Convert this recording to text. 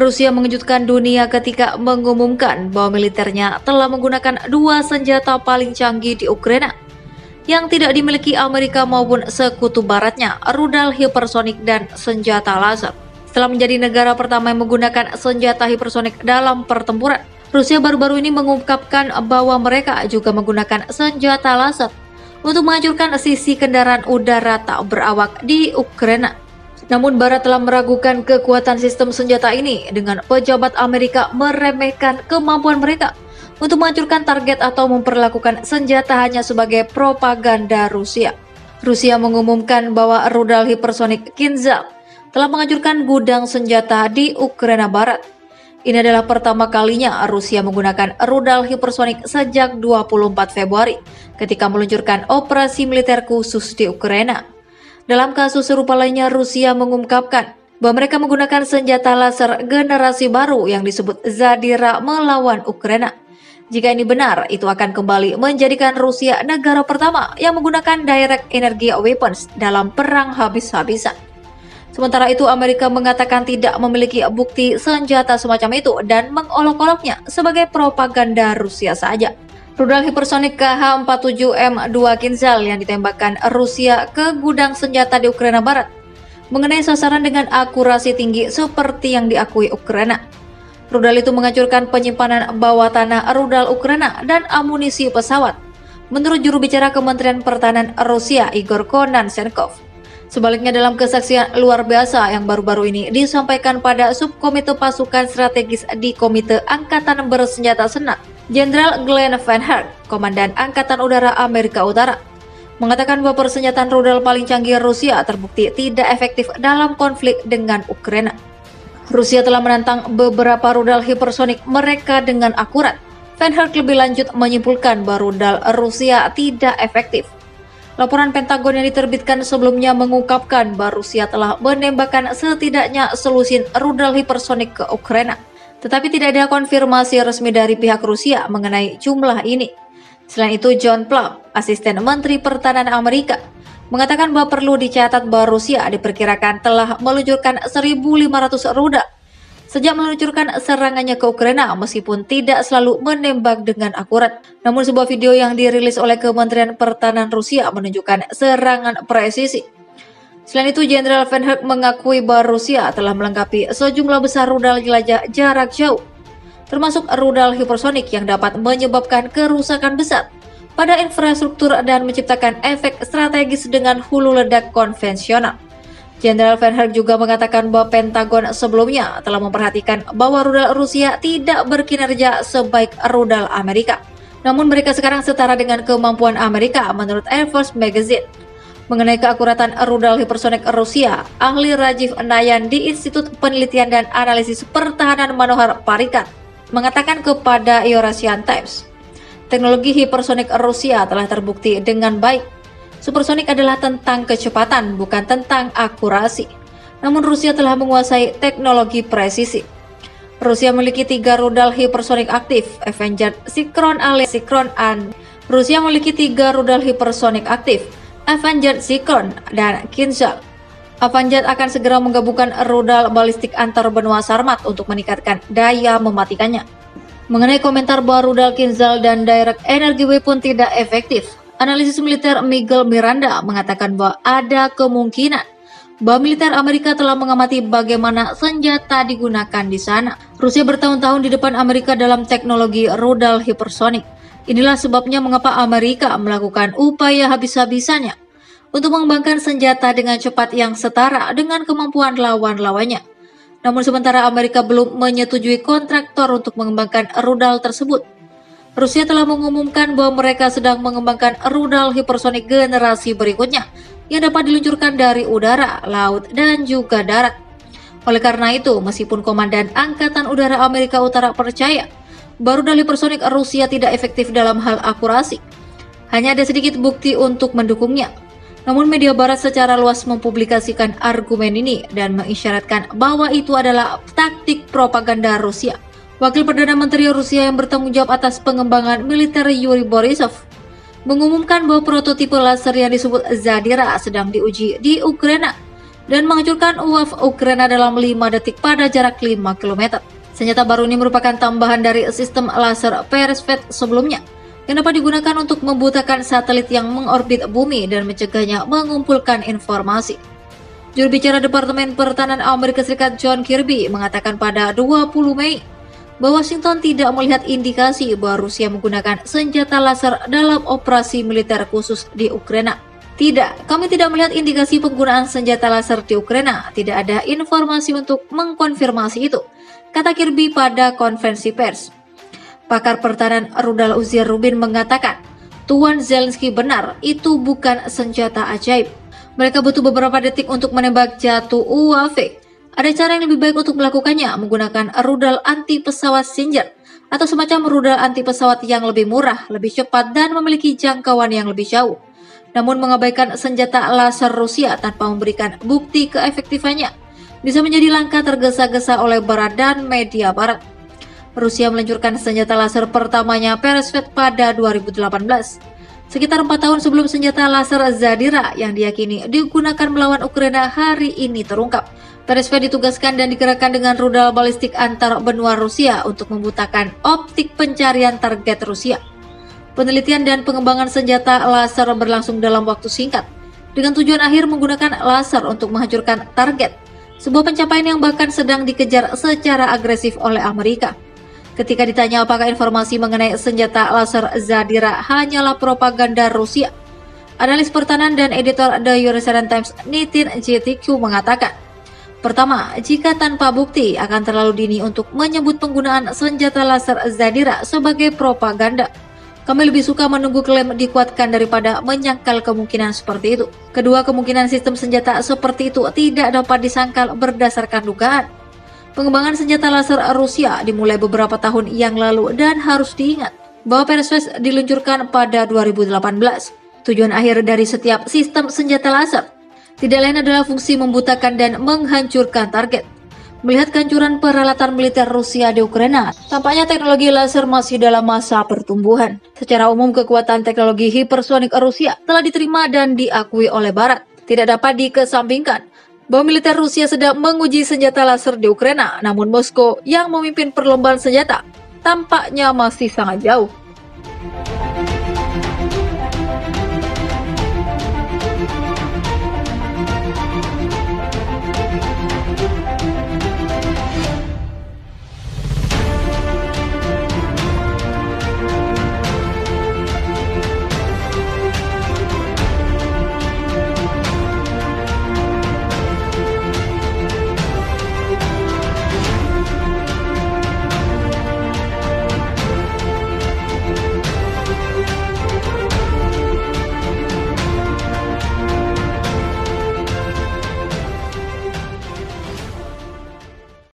Rusia mengejutkan dunia ketika mengumumkan bahwa militernya telah menggunakan 2 senjata paling canggih di Ukraina yang tidak dimiliki Amerika maupun sekutu baratnya, rudal hipersonik dan senjata laser. Setelah menjadi negara pertama yang menggunakan senjata hipersonik dalam pertempuran, Rusia baru-baru ini mengungkapkan bahwa mereka juga menggunakan senjata laser untuk menghancurkan sisi kendaraan udara tak berawak di Ukraina. Namun Barat telah meragukan kekuatan sistem senjata ini dengan pejabat Amerika meremehkan kemampuan mereka untuk menghancurkan target atau memperlakukan senjata hanya sebagai propaganda Rusia. Rusia mengumumkan bahwa rudal hipersonik Kinzhal telah menghancurkan gudang senjata di Ukraina Barat. Ini adalah pertama kalinya Rusia menggunakan rudal hipersonik sejak 24 Februari ketika meluncurkan operasi militer khusus di Ukraina. Dalam kasus serupa lainnya, Rusia mengungkapkan bahwa mereka menggunakan senjata laser generasi baru yang disebut Zadira melawan Ukraina. Jika ini benar, itu akan kembali menjadikan Rusia negara pertama yang menggunakan direct energy weapons dalam perang habis-habisan. Sementara itu, Amerika mengatakan tidak memiliki bukti senjata semacam itu dan mengolok-oloknya sebagai propaganda Rusia saja. Rudal hipersonik KH-47M2 Kinzhal yang ditembakkan Rusia ke gudang senjata di Ukraina Barat mengenai sasaran dengan akurasi tinggi seperti yang diakui Ukraina. Rudal itu menghancurkan penyimpanan bawah tanah rudal Ukraina dan amunisi pesawat, menurut juru bicara Kementerian Pertahanan Rusia Igor Konashenkov. Sebaliknya, dalam kesaksian luar biasa yang baru-baru ini disampaikan pada Subkomite Pasukan Strategis di Komite Angkatan Bersenjata Senat, Jenderal Glenn Van Herk, Komandan Angkatan Udara Amerika Utara, mengatakan bahwa persenjataan rudal paling canggih Rusia terbukti tidak efektif dalam konflik dengan Ukraina. Rusia telah menantang beberapa rudal hipersonik mereka dengan akurat. Van Herk lebih lanjut menyimpulkan bahwa rudal Rusia tidak efektif. Laporan Pentagon yang diterbitkan sebelumnya mengungkapkan bahwa Rusia telah menembakkan setidaknya selusin rudal hipersonik ke Ukraina. Tetapi tidak ada konfirmasi resmi dari pihak Rusia mengenai jumlah ini. Selain itu, John Plum, asisten Menteri Pertahanan Amerika, mengatakan bahwa perlu dicatat bahwa Rusia diperkirakan telah meluncurkan 1.500 rudal sejak meluncurkan serangannya ke Ukraina, meskipun tidak selalu menembak dengan akurat. Namun sebuah video yang dirilis oleh Kementerian Pertahanan Rusia menunjukkan serangan presisi. Selain itu, Jenderal Van Herk mengakui bahwa Rusia telah melengkapi sejumlah besar rudal jelajah jarak jauh, termasuk rudal hipersonik yang dapat menyebabkan kerusakan besar pada infrastruktur dan menciptakan efek strategis dengan hulu ledak konvensional. Jenderal Van Herk juga mengatakan bahwa Pentagon sebelumnya telah memperhatikan bahwa rudal Rusia tidak berkinerja sebaik rudal Amerika. Namun mereka sekarang setara dengan kemampuan Amerika menurut Air Force Magazine. Mengenai keakuratan rudal hipersonik Rusia, ahli Rajiv Nayan di Institut Penelitian dan Analisis Pertahanan Manohar Parrikar mengatakan kepada Eurasian Times, teknologi hipersonik Rusia telah terbukti dengan baik. Supersonik adalah tentang kecepatan, bukan tentang akurasi. Namun Rusia telah menguasai teknologi presisi. Rusia memiliki 3 rudal hipersonik aktif, Avangard, Sikron A, Sikron An. Rusia memiliki 3 rudal hipersonik aktif, Avangard, Sikron, dan Kinzhal. Avangard akan segera menggabungkan rudal balistik antar benua Sarmat untuk meningkatkan daya mematikannya. Mengenai komentar bahwa rudal Kinzhal dan direct energy weapon tidak efektif, analisis militer Miguel Miranda mengatakan bahwa ada kemungkinan bahwa militer Amerika telah mengamati bagaimana senjata digunakan di sana. Rusia bertahun-tahun di depan Amerika dalam teknologi rudal hipersonik. Inilah sebabnya mengapa Amerika melakukan upaya habis-habisannya untuk mengembangkan senjata dengan cepat yang setara dengan kemampuan lawan-lawannya. Namun sementara Amerika belum menyetujui kontraktor untuk mengembangkan rudal tersebut, Rusia telah mengumumkan bahwa mereka sedang mengembangkan rudal hipersonik generasi berikutnya yang dapat diluncurkan dari udara, laut, dan juga darat. Oleh karena itu, meskipun Komandan Angkatan Udara Amerika Utara percaya bahwa rudal hipersonik Rusia tidak efektif dalam hal akurasi, hanya ada sedikit bukti untuk mendukungnya. Namun media barat secara luas mempublikasikan argumen ini dan mengisyaratkan bahwa itu adalah taktik propaganda Rusia. Wakil Perdana Menteri Rusia yang bertanggung jawab atas pengembangan militer Yuri Borisov mengumumkan bahwa prototipe laser yang disebut Zadira sedang diuji di Ukraina dan menghancurkan UAV Ukraina dalam 5 detik pada jarak 5 km. Senjata baru ini merupakan tambahan dari sistem laser Peresvet sebelumnya, yang dapat digunakan untuk membutakan satelit yang mengorbit bumi dan mencegahnya mengumpulkan informasi. Juru bicara Departemen Pertahanan Amerika Serikat John Kirby mengatakan pada 20 Mei bahwa Washington tidak melihat indikasi bahwa Rusia menggunakan senjata laser dalam operasi militer khusus di Ukraina. Tidak, kami tidak melihat indikasi penggunaan senjata laser di Ukraina. Tidak ada informasi untuk mengkonfirmasi itu, kata Kirby pada konferensi pers. Pakar pertahanan Rudal Uzier Rubin mengatakan, Tuan Zelensky benar, itu bukan senjata ajaib. Mereka butuh beberapa detik untuk menembak jatuh UAV. Ada cara yang lebih baik untuk melakukannya, menggunakan rudal anti pesawat Stinger atau semacam rudal anti pesawat yang lebih murah, lebih cepat, dan memiliki jangkauan yang lebih jauh. Namun mengabaikan senjata laser Rusia tanpa memberikan bukti keefektifannya bisa menjadi langkah tergesa-gesa oleh Barat dan media Barat. Rusia meluncurkan senjata laser pertamanya Peresvet pada 2018, sekitar 4 tahun sebelum senjata laser Zadira yang diyakini digunakan melawan Ukraina hari ini terungkap. Peresvet ditugaskan dan digerakkan dengan rudal balistik antar benua Rusia untuk membutakan optik pencarian target Rusia. Penelitian dan pengembangan senjata laser berlangsung dalam waktu singkat, dengan tujuan akhir menggunakan laser untuk menghancurkan target, sebuah pencapaian yang bahkan sedang dikejar secara agresif oleh Amerika. Ketika ditanya apakah informasi mengenai senjata laser Zadira hanyalah propaganda Rusia, analis pertahanan dan editor The Jerusalem Times Nitin GTQ mengatakan, pertama, jika tanpa bukti akan terlalu dini untuk menyebut penggunaan senjata laser Zadira sebagai propaganda. Kami lebih suka menunggu klaim dikuatkan daripada menyangkal kemungkinan seperti itu. Kedua, kemungkinan sistem senjata seperti itu tidak dapat disangkal berdasarkan dugaan. Pengembangan senjata laser Rusia dimulai beberapa tahun yang lalu dan harus diingat bahwa Peresvet diluncurkan pada 2018. Tujuan akhir dari setiap sistem senjata laser tidak lain adalah fungsi membutakan dan menghancurkan target. Melihat kehancuran peralatan militer Rusia di Ukraina, tampaknya teknologi laser masih dalam masa pertumbuhan. Secara umum, kekuatan teknologi hipersonik Rusia telah diterima dan diakui oleh Barat. Tidak dapat dikesampingkan bahwa militer Rusia sedang menguji senjata laser di Ukraina, namun Moskow yang memimpin perlombaan senjata tampaknya masih sangat jauh.